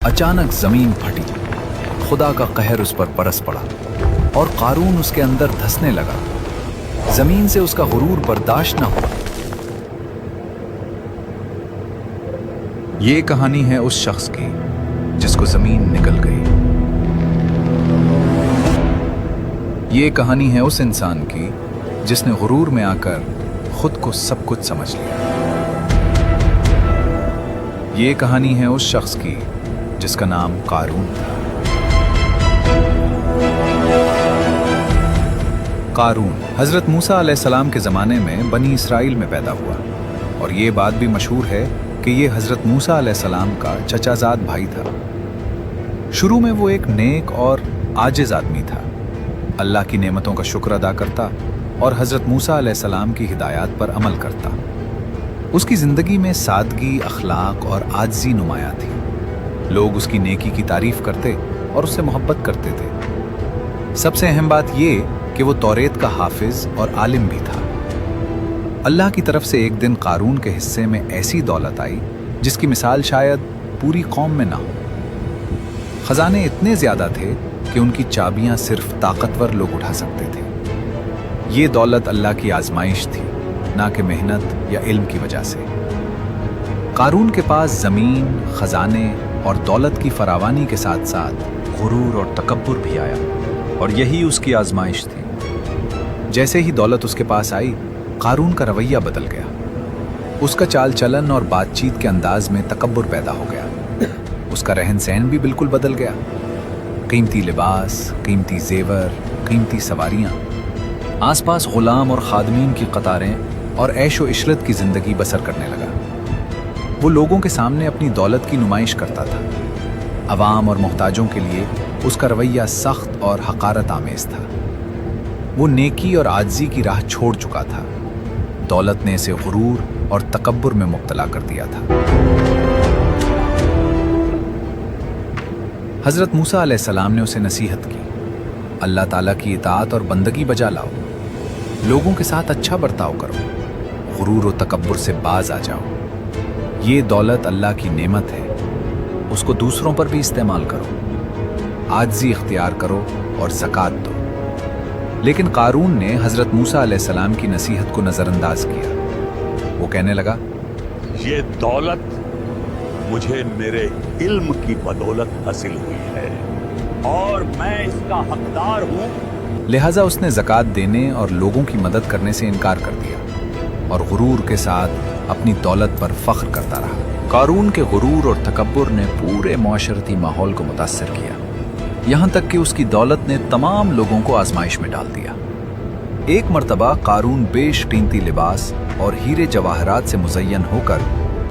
अचानक जमीन फटी, खुदा का कहर उस पर बरस पड़ा और कारून उसके अंदर धंसने लगा। जमीन से उसका गुरूर बर्दाश्त न हुआ। ये कहानी है उस शख्स की जिसको जमीन निगल गई। ये कहानी है उस इंसान की जिसने गुरूर में आकर खुद को सब कुछ समझ लिया। ये कहानी है उस शख्स की जिसका नाम कारून था। कारून हजरत मूसा अलैहिस्सलाम के ज़माने में बनी इसराइल में पैदा हुआ और ये बात भी मशहूर है कि ये हजरत मूसा अलैहिस्सलाम का चचाजाद भाई था। शुरू में वो एक नेक और आजिज आदमी था, अल्लाह की नेमतों का शुक्र अदा करता और हजरत मूसा अलैहिस्सलाम की हिदायत पर अमल करता। उसकी ज़िंदगी में सादगी, अखलाक और आजिज़ी नुमाया थी। लोग उसकी नेकी की तारीफ करते और उससे मोहब्बत करते थे। सबसे अहम बात ये कि वो तौरेत का हाफिज और आलिम भी था। अल्लाह की तरफ से एक दिन कारून के हिस्से में ऐसी दौलत आई जिसकी मिसाल शायद पूरी कौम में ना हो। खजाने इतने ज्यादा थे कि उनकी चाबियां सिर्फ ताकतवर लोग उठा सकते थे। ये दौलत अल्लाह की आजमाइश थी, ना कि मेहनत या इल्म की वजह से। कारून के पास जमीन, खजाने और दौलत की फरावानी के साथ साथ गुरूर और तकब्बुर भी आया और यही उसकी आजमाइश थी। जैसे ही दौलत उसके पास आई, कारून का रवैया बदल गया। उसका चाल चलन और बातचीत के अंदाज में तकब्बुर पैदा हो गया। उसका रहन सहन भी बिल्कुल बदल गया। कीमती लिबास, कीमती जेवर, कीमती सवारियां, आसपास गुलाम और खादमीन की कतारें और ऐशो इशरत की जिंदगी बसर करने लगा। वो लोगों के सामने अपनी दौलत की नुमाइश करता था। अवाम और मोहताजों के लिए उसका रवैया सख्त और हकारत आमेज था। वो नेकी और आजिज़ी की राह छोड़ चुका था। दौलत ने इसे गुरूर और तकब्बुर में मुब्तला कर दिया था। हजरत मूसा अलैहिस्सलाम ने उसे नसीहत की, अल्लाह ताला की इताअत और बंदगी बजा लाओ, लोगों के साथ अच्छा बर्ताव करो, गुरूर और तकब्बुर से बाज आ जाओ। ये दौलत अल्लाह की नेमत है, उसको दूसरों पर भी इस्तेमाल करो, आजिज़ी इख्तियार करो और ज़कात दो। लेकिन कारून ने हजरत मूसा अलैहिस्सलाम की नसीहत को नजरअंदाज किया। वो कहने लगा, ये दौलत मुझे मेरे इल्म की बदौलत हासिल हुई है और मैं इसका हकदार हूं। लिहाजा उसने ज़कात देने और लोगों की मदद करने से इनकार कर दिया और गुरूर के साथ अपनी दौलत पर फख्र करता रहा। कारून के गुरूर और तकब्बुर ने पूरे मुआशरती माहौल को मुतासिर किया, यहाँ तक कि उसकी दौलत ने तमाम लोगों को आजमाइश में डाल दिया। एक मर्तबा कारून बेशकीमती लिबास और हीरे जवाहरात से मुज़य्यन होकर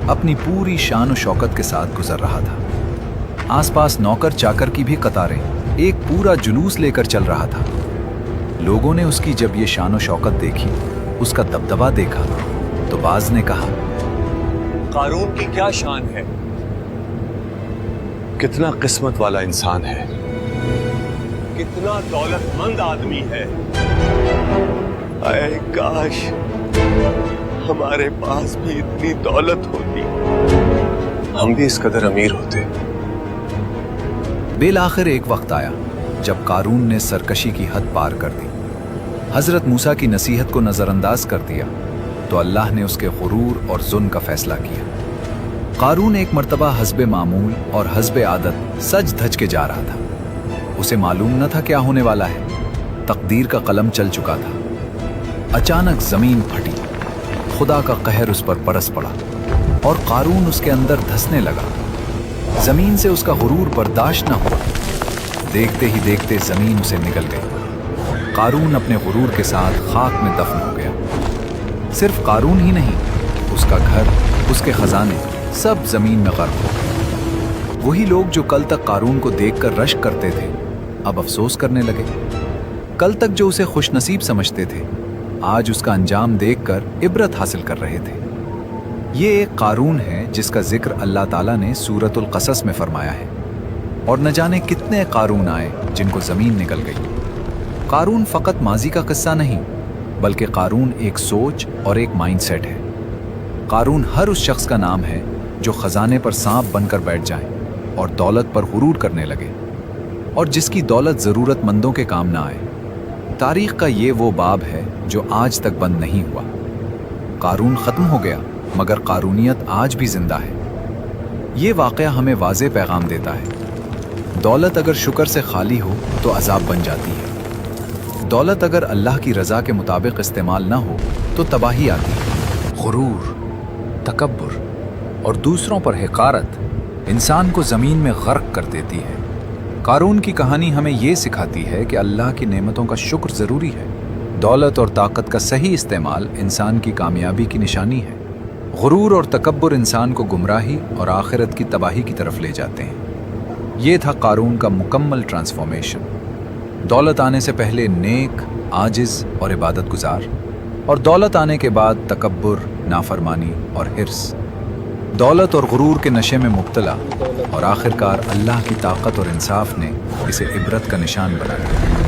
अपनी पूरी शान और शौकत के साथ गुजर रहा था। आसपास नौकर चाकर की भी कतारें एक पूरा जुलूस लेकर चल रहा था। लोगों ने उसकी जब ये शान और शौकत देखी, उसका दबदबा देखा, तो बाज ने कहा, कारून की क्या शान है, कितना किस्मत वाला इंसान है, कितना दौलतमंद आदमी है। आए काश हमारे पास भी इतनी दौलत होती, हम भी इस कदर अमीर होते। बेलाखिर एक वक्त आया जब कारून ने सरकशी की हद पार कर दी, हजरत मूसा की नसीहत को नजरअंदाज कर दिया, तो अल्लाह ने उसके गुरूर और जुल्म का फैसला किया। कारून एक मर्तबा हस्बे मामूल और हस्बे आदत सज धज के जा रहा था। उसे मालूम न था क्या होने वाला है। तकदीर का कलम चल चुका था। अचानक जमीन फटी, खुदा का कहर उस पर बरस पड़ा और कारून उसके अंदर धंसने लगा। जमीन से उसका गुरूर बर्दाश्त न हुआ। देखते ही देखते जमीन उसे निगल गई। कारून अपने गुरूर के साथ खाक में दफन हो गया। सिर्फ कारून ही नहीं, उसका घर, उसके खजाने सब जमीन में गर्क हो गए। वही लोग जो कल तक कारून को देखकर रश्क करते थे, अब अफसोस करने लगे। कल तक जो उसे खुशनसीब समझते थे, आज उसका अंजाम देखकर इबरत हासिल कर रहे थे। ये एक कारून है जिसका जिक्र अल्लाह ताला ने सूरतुल क़सस में फरमाया है, और न जाने कितने कारून आए जिनको जमीन निगल गई। कारून फकत माजी का किस्सा नहीं, बल्कि कारून एक सोच और एक माइंडसेट है। कारून हर उस शख्स का नाम है जो खजाने पर सांप बनकर बैठ जाए और दौलत पर गुरूर करने लगे, और जिसकी दौलत ज़रूरत मंदों के काम ना आए। तारीख का ये वो बाब है जो आज तक बंद नहीं हुआ। कारून ख़त्म हो गया, मगर कारूनियत आज भी जिंदा है। ये वाक़या हमें वाज़े पैगाम देता है, दौलत अगर शुक्र से खाली हो तो अजाब बन जाती है। दौलत अगर अल्लाह की रज़ा के मुताबिक इस्तेमाल ना हो तो तबाही आती है। गुरूर, तकब्बुर और दूसरों पर हिकारत इंसान को ज़मीन में गर्क कर देती है। कारून की कहानी हमें ये सिखाती है कि अल्लाह की नेमतों का शुक्र ज़रूरी है। दौलत और ताकत का सही इस्तेमाल इंसान की कामयाबी की निशानी है। गुरूर और तकब्बुर इंसान को गुमराही और आखिरत की तबाही की तरफ ले जाते हैं। ये था कारून का मुकम्मल ट्रांसफॉर्मेशन। दौलत आने से पहले नेक, आजिज़ और इबादत गुजार, और दौलत आने के बाद तकब्बुर, नाफरमानी और हिर्स। दौलत और गुरूर के नशे में मुब्तला, और आखिरकार अल्लाह की ताकत और इंसाफ ने इसे इबरत का निशान बना दिया।